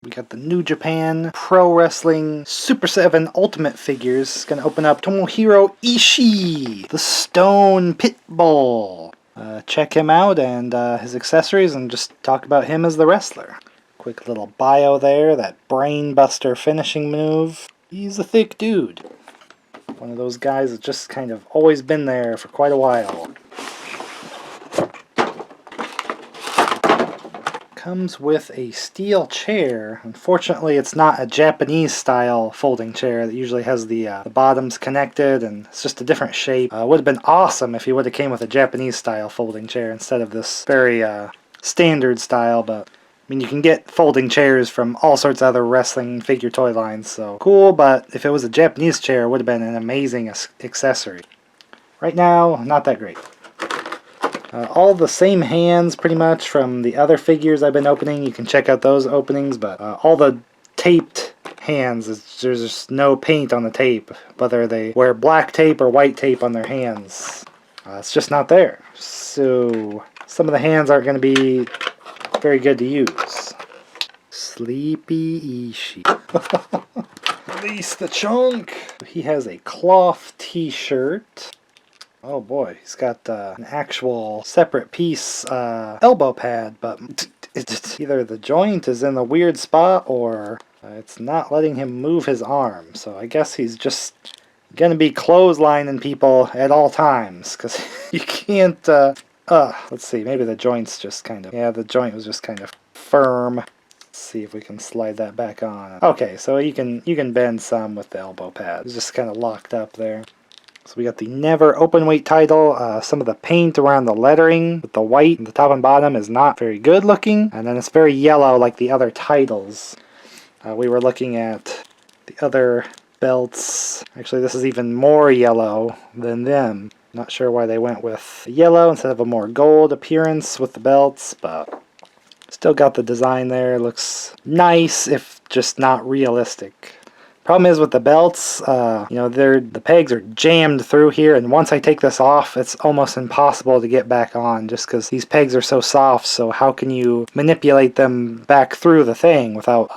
We got the New Japan Pro Wrestling Super 7 Ultimate figures. It's going to open up Tomohiro Ishii, the Stone Pitbull. Check him out and his accessories and just talk about him as the wrestler. Quick little bio there, that brainbuster finishing move. He's a thick dude. One of those guys that's just kind of always been there for quite a while. Comes with a steel chair. Unfortunately, it's not a Japanese style folding chair that usually has the bottoms connected, and it's just a different shape. Would have been awesome if he would have came with a Japanese style folding chair instead of this very standard style, but I mean, you can get folding chairs from all sorts of other wrestling figure toy lines, so cool, but if it was a Japanese chair, it would have been an amazing accessory. Right now, not that great. All the same hands pretty much from the other figures I've been opening. You can check out those openings, but all the taped hands, there's just no paint on the tape, whether they wear black tape or white tape on their hands. It's just not there. So some of the hands aren't going to be very good to use. Sleepy Ishii. Release the chunk. He has a cloth t-shirt. Oh boy, he's got an actual separate piece elbow pad, but either the joint is in the weird spot or it's not letting him move his arm. So I guess he's just gonna be clotheslining people at all times, because you can't let's see, maybe the joint's just kind of, yeah, the joint was just kind of firm. Let's see if we can slide that back on. Okay, so you can bend some with the elbow pad. It's just kind of locked up there. So we got the NEVER Openweight title. Some of the paint around the lettering with the white and the top and bottom is not very good looking. And then it's very yellow like the other titles. We were looking at the other belts. Actually, this is even more yellow than them. Not sure why they went with yellow instead of a more gold appearance with the belts, but still got the design there. Looks nice, if just not realistic. Problem is with the belts, you know, the pegs are jammed through here, and once I take this off, it's almost impossible to get back on just because these pegs are so soft. So how can you manipulate them back through the thing without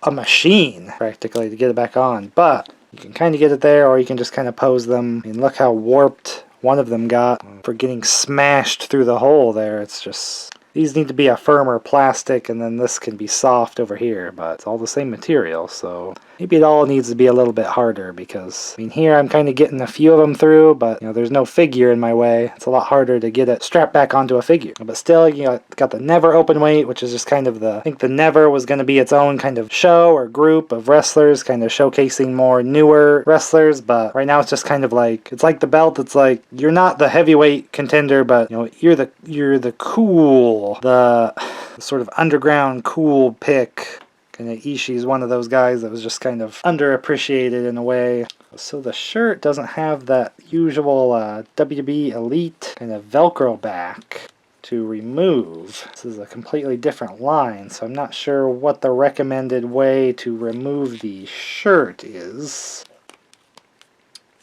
a machine practically to get it back on? But you can kind of get it there, or you can just kind of pose them. I mean, look how warped one of them got for getting smashed through the hole there. It's just, these need to be a firmer plastic, and then this can be soft over here, but it's all the same material, so maybe it all needs to be a little bit harder, because I mean, here I'm kind of getting a few of them through, but you know, there's no figure in my way. It's a lot harder to get it strapped back onto a figure. But still, you know, got the NEVER Openweight, which is just kind of I think the NEVER was going to be its own kind of show or group of wrestlers, kind of showcasing more newer wrestlers, but right now it's just kind of like, it's like the belt, it's like, you're not the heavyweight contender, but you know, you're the cool, the sort of underground cool pick. Kind of Ishii's one of those guys that was just kind of underappreciated in a way. So the shirt doesn't have that usual WWE Elite kind of Velcro back to remove. This is a completely different line, so I'm not sure what the recommended way to remove the shirt is.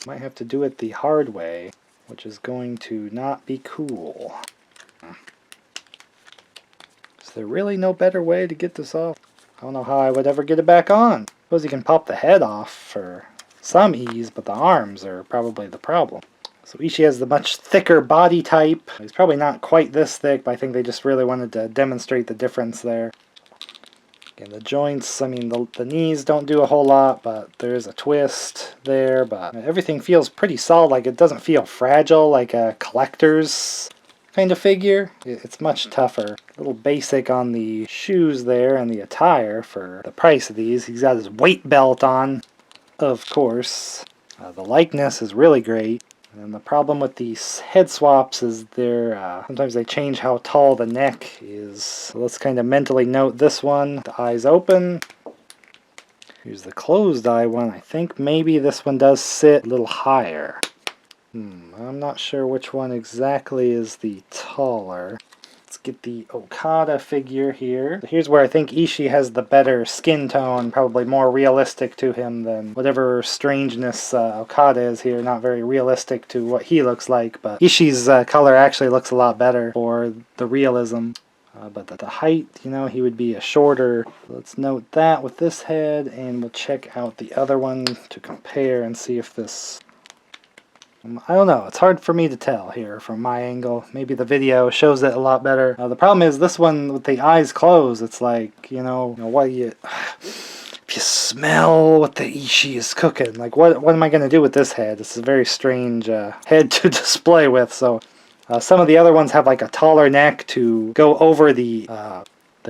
Might have to do it the hard way, which is going to not be cool. Is there really no better way to get this off? I don't know how I would ever get it back on. Suppose you can pop the head off for some ease, but the arms are probably the problem. So Ishii has the much thicker body type. He's probably not quite this thick, but I think they just really wanted to demonstrate the difference there. Again, the joints, I mean, the knees don't do a whole lot, but there is a twist there, but everything feels pretty solid. Like, it doesn't feel fragile like a collector's kind of figure. It's much tougher. A little basic on the shoes there and the attire for the price of these. He's got his weight belt on, of course. The likeness is really great. And the problem with these head swaps is sometimes they change how tall the neck is. So let's kind of mentally note this one. The eyes open. Here's the closed eye one. I think maybe this one does sit a little higher. I'm not sure which one exactly is the taller. Let's get the Okada figure here. Here's where I think Ishii has the better skin tone, probably more realistic to him than whatever strangeness Okada is here. Not very realistic to what he looks like, but Ishii's color actually looks a lot better for the realism. But the height, you know, he would be a shorter. Let's note that with this head, and we'll check out the other one to compare and see if this... I don't know, it's hard for me to tell here from my angle. Maybe the video shows it a lot better. The problem is this one with the eyes closed, it's like, you know what you... If you smell what the Ishii is cooking, like what am I going to do with this head? It's a very strange head to display with, so... some of the other ones have like a taller neck to go over the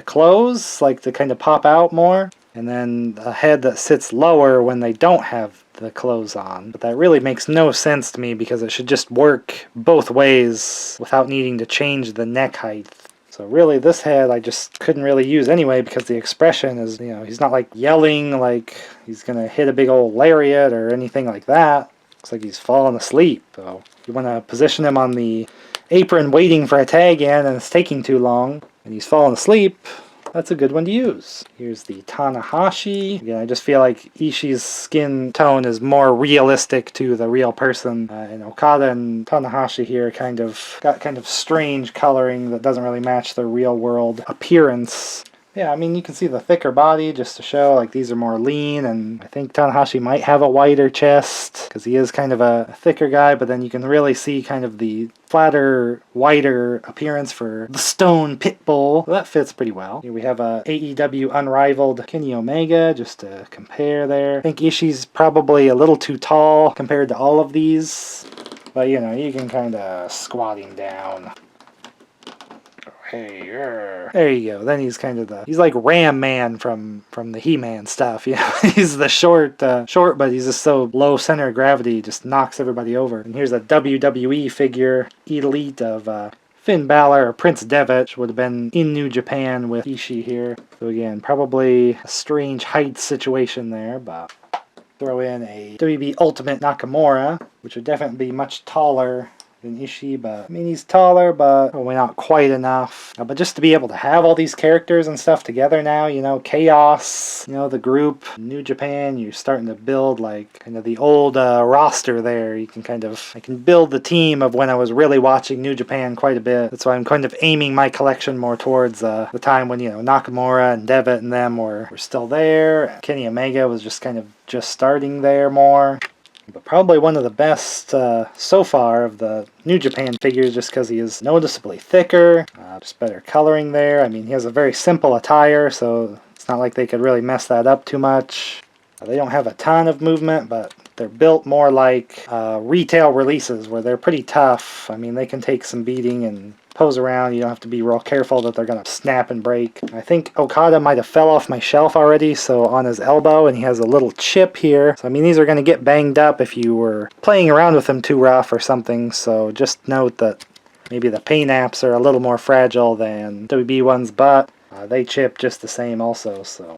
clothes, like to kind of pop out more. And then a head that sits lower when they don't have the clothes on. But that really makes no sense to me because it should just work both ways without needing to change the neck height. So really this head I just couldn't really use anyway because the expression is, you know, he's not like yelling like he's gonna hit a big old lariat or anything like that. Looks like he's falling asleep. So you want to position him on the apron waiting for a tag in and it's taking too long and he's falling asleep, that's a good one to use. Here's the Tanahashi. Again, I just feel like Ishii's skin tone is more realistic to the real person. And Okada and Tanahashi here got kind of strange coloring that doesn't really match their real world appearance. Yeah, I mean, you can see the thicker body just to show, like, these are more lean, and I think Tanahashi might have a wider chest, because he is kind of a thicker guy, but then you can really see kind of the flatter, wider appearance for the Stone Pitbull. So that fits pretty well. Here we have a AEW Unrivaled Kenny Omega, just to compare there. I think Ishii's probably a little too tall compared to all of these, but, you know, you can kind of squat him down. Hey, there you go. Then he's kind of he's like Ram Man from the He-Man stuff, you know. He's the short, but he's just so low center of gravity, he just knocks everybody over. And here's a WWE figure, Elite of Finn Balor or Prince Devitt, which would have been in New Japan with Ishii here. So again, probably a strange height situation there, but throw in a WB Ultimate Nakamura, which would definitely be much taller than Ishii, but I mean, he's taller, but probably not quite enough. But just to be able to have all these characters and stuff together now, you know, Chaos, you know, the group, New Japan, you're starting to build like kind of the old roster there. I can build the team of when I was really watching New Japan quite a bit. That's why I'm kind of aiming my collection more towards the time when, you know, Nakamura and Devitt and them were still there. Kenny Omega was just kind of starting there more. But probably one of the best so far of the New Japan figures just because he is noticeably thicker, just better coloring there. I mean, he has a very simple attire, so it's not like they could really mess that up too much. They don't have a ton of movement, but they're built more like retail releases where they're pretty tough. I mean, they can take some beating and pose around. You don't have to be real careful that they're going to snap and break. I think Okada might have fell off my shelf already, so on his elbow, and he has a little chip here. So I mean, these are going to get banged up if you were playing around with them too rough or something, so just note that maybe the paint apps are a little more fragile than WB ones, but they chip just the same also, so...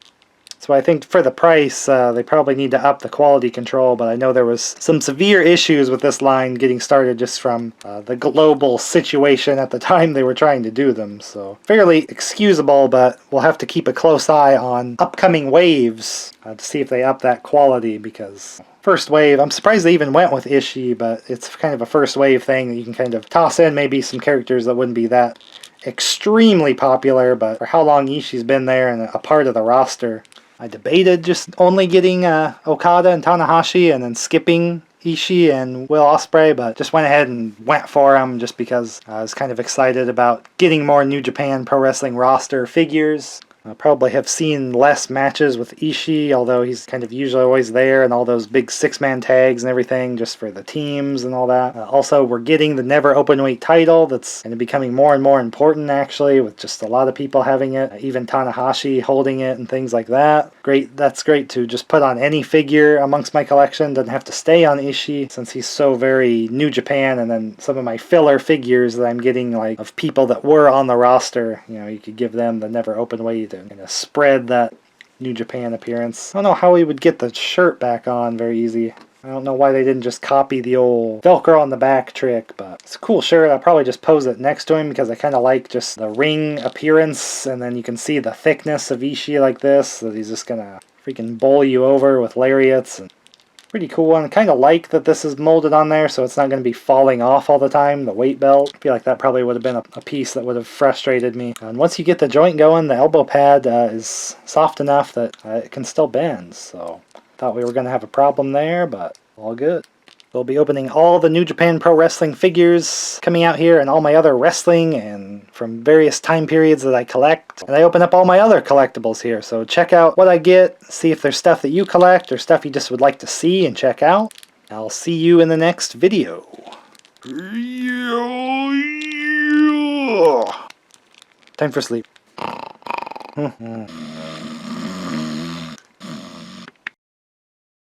So I think for the price, they probably need to up the quality control, but I know there was some severe issues with this line getting started just from the global situation at the time they were trying to do them. So fairly excusable, but we'll have to keep a close eye on upcoming waves to see if they up that quality, because first wave, I'm surprised they even went with Ishii, but it's kind of a first wave thing that you can kind of toss in maybe some characters that wouldn't be that extremely popular, but for how long Ishii's been there and a part of the roster. I debated just only getting Okada and Tanahashi and then skipping Ishii and Will Ospreay, but just went ahead and went for him just because I was kind of excited about getting more New Japan Pro Wrestling roster figures. I probably have seen less matches with Ishii, although he's kind of usually always there, and all those big six-man tags and everything just for the teams and all that. Also, we're getting the NEVER Openweight title that's going to be becoming more and more important, actually, with just a lot of people having it, even Tanahashi holding it and things like that. Great, that's great to just put on any figure amongst my collection. Doesn't have to stay on Ishii since he's so very New Japan, and then some of my filler figures that I'm getting, like, of people that were on the roster, you know, you could give them the NEVER Openweight and spread that New Japan appearance. I don't know how he would get the shirt back on very easy. I don't know why they didn't just copy the old Velcro on the back trick, but it's a cool shirt. I'll probably just pose it next to him because I kind of like just the ring appearance, and then you can see the thickness of Ishii like this, that he's just gonna freaking bowl you over with lariats. And Pretty cool one. Kind of like that this is molded on there so it's not going to be falling off all the time, the weight belt. I feel like that probably would have been a piece that would have frustrated me. And once you get the joint going, the elbow pad is soft enough that it can still bend. So thought we were going to have a problem there, but all good. We'll be opening all the New Japan Pro Wrestling figures coming out here and all my other wrestling and from various time periods that I collect. And I open up all my other collectibles here, so check out what I get, see if there's stuff that you collect or stuff you just would like to see and check out. I'll see you in the next video. Time for sleep.